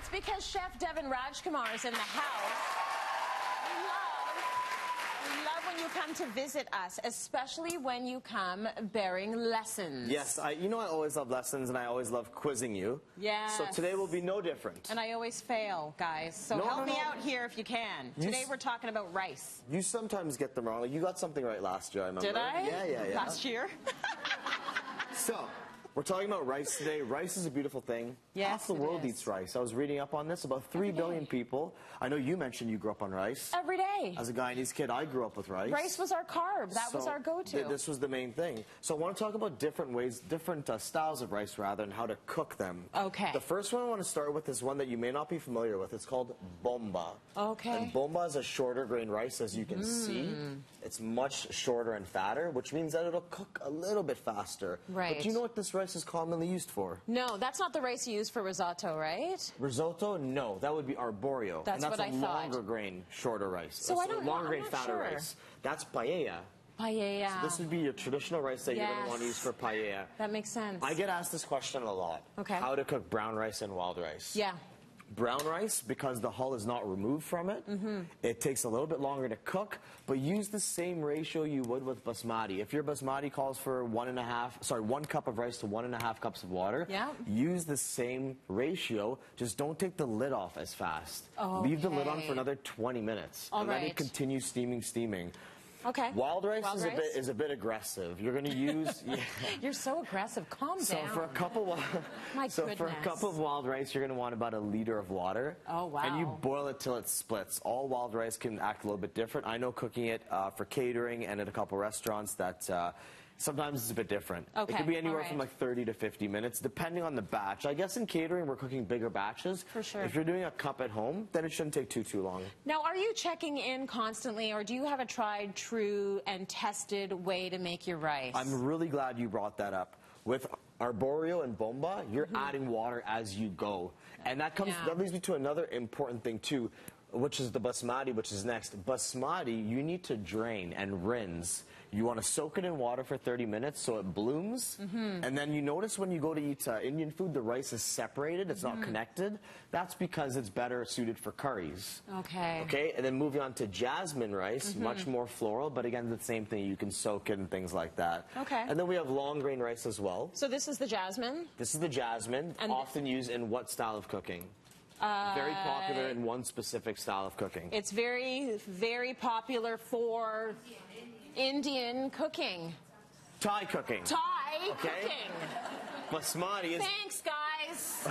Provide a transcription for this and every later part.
It's because Chef Devan Rajkumar is in the house. We love when you come to visit us, especially when you come bearing lessons. Yes, I always love lessons, and I always love quizzing you. Yes. So today will be no different. And I always fail, guys. So help me out here if you can. Today we're talking about rice. You sometimes get them wrong. Like you got something right last year, I remember. Did I? Yeah. Last year? So, we're talking about rice today. Rice is a beautiful thing. Yes, half the world eats rice. I was reading up on this. About 3 billion people. I know you mentioned you grew up on rice. Every day. As a Guyanese kid, I grew up with rice. Rice was our carb. That was our go-to. This was the main thing. So I want to talk about different ways, different styles of rice, rather, and how to cook them. Okay. The first one I want to start with is one that you may not be familiar with. It's called bomba. Okay. And bomba is a shorter grain rice, as you can see. It's much shorter and fatter, which means that it'll cook a little bit faster. Right. But do you know what this rice is commonly used for? No, that's not the rice you use for risotto, right? Risotto? No, that would be arborio. That's what I thought. And that's a longer grain, shorter rice. So I don't know. Longer grain, I'm not fatter sure. rice. That's paella. Paella. So this would be your traditional rice that you're going to want to use for paella. That makes sense. I get asked this question a lot. Okay. How to cook brown rice and wild rice. Yeah. Brown rice, because the hull is not removed from it, it takes a little bit longer to cook, but use the same ratio you would with basmati. If your basmati calls for 1 cup of rice to 1.5 cups of water, use the same ratio, just don't take the lid off as fast. Okay. Leave the lid on for another 20 minutes. And let it continue steaming. Okay. Wild rice is a bit aggressive. You're going to use... You're so aggressive. Calm down. So for a cup of wild rice, you're going to want about 1 liter of water. Oh, wow. And you boil it till it splits. All wild rice can act a little bit different. I know cooking it for catering and at a couple restaurants that... sometimes it's a bit different. Okay. It could be anywhere from like 30 to 50 minutes, depending on the batch. I guess in catering, we're cooking bigger batches. For sure. If you're doing a cup at home, then it shouldn't take too long. Now, are you checking in constantly, or do you have a tried, true, and tested way to make your rice? I'm really glad you brought that up. With arborio and bomba, you're adding water as you go. And that leads me to another important thing, too, which is the basmati, which is next. Basmati, you need to drain and rinse. You want to soak it in water for 30 minutes so it blooms. And then you notice when you go to eat Indian food, the rice is separated. It's not connected. That's because it's better suited for curries. Okay. Okay, and then moving on to jasmine rice, much more floral, but again, the same thing. You can soak it and things like that. Okay. And then we have long grain rice as well. So this is the jasmine? This is the jasmine, and often used in what style of cooking? Very popular in one specific style of cooking. It's very, very popular for Indian cooking. Thai cooking. Thai cooking. Basmati is... Thanks, guys.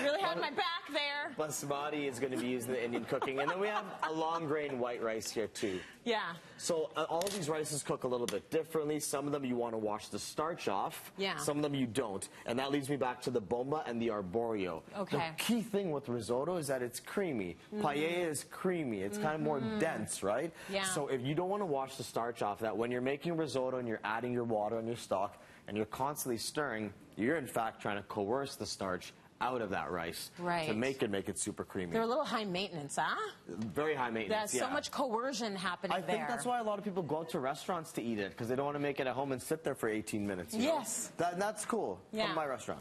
Really had my back there. Basmati is going to be used in the Indian cooking. And then we have a long grain white rice here, too. Yeah. So all of these rices cook a little bit differently. Some of them you want to wash the starch off. Yeah. Some of them you don't. And that leads me back to the bomba and the arborio. Okay. The key thing with risotto is that it's creamy. Paella is creamy. It's kind of more dense, right? Yeah. So if you don't want to wash the starch off that, when you're making risotto and you're adding your water and your stock and you're constantly stirring, you're in fact trying to coerce the starch out of that rice to make it super creamy. They're a little high maintenance, huh? Very high maintenance. There's so much coercion happening there. I think that's why a lot of people go out to restaurants to eat it, because they don't want to make it at home and sit there for 18 minutes. Yes. That's cool. Come to my restaurant.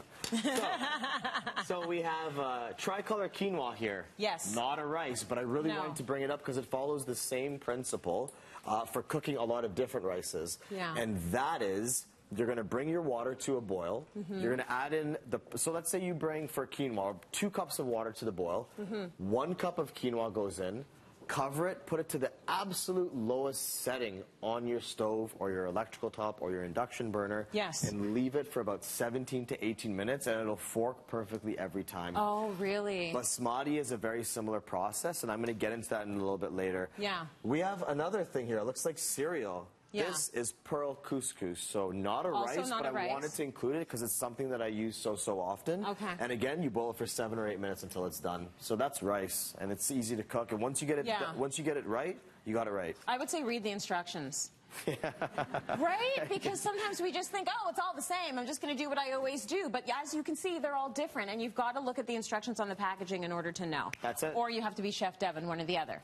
So we have Tricolor Quinoa here. Yes. Not a rice, but I really wanted to bring it up because it follows the same principle for cooking a lot of different rices. Yeah. And that is... You're going to bring your water to a boil. You're going to add in so let's say you bring for quinoa 2 cups of water to the boil. 1 cup of quinoa goes in. Cover it, put it to the absolute lowest setting on your stove or your electrical top or your induction burner. Yes. And leave it for about 17 to 18 minutes, and it'll fork perfectly every time. Oh, really? Basmati is a very similar process, and I'm going to get into that in a little bit later. Yeah. We have another thing here. It looks like cereal. Yeah. This is pearl couscous, so not a rice, but I wanted to include it because it's something that I use so often. Okay. And again, you boil it for 7 or 8 minutes until it's done. So that's rice, and it's easy to cook. And once you get it right, you got it right. I would say read the instructions. Right? Because sometimes we just think, oh, it's all the same. I'm just going to do what I always do. But as you can see, they're all different, and you've got to look at the instructions on the packaging in order to know. That's it. Or you have to be Chef Devan, one or the other.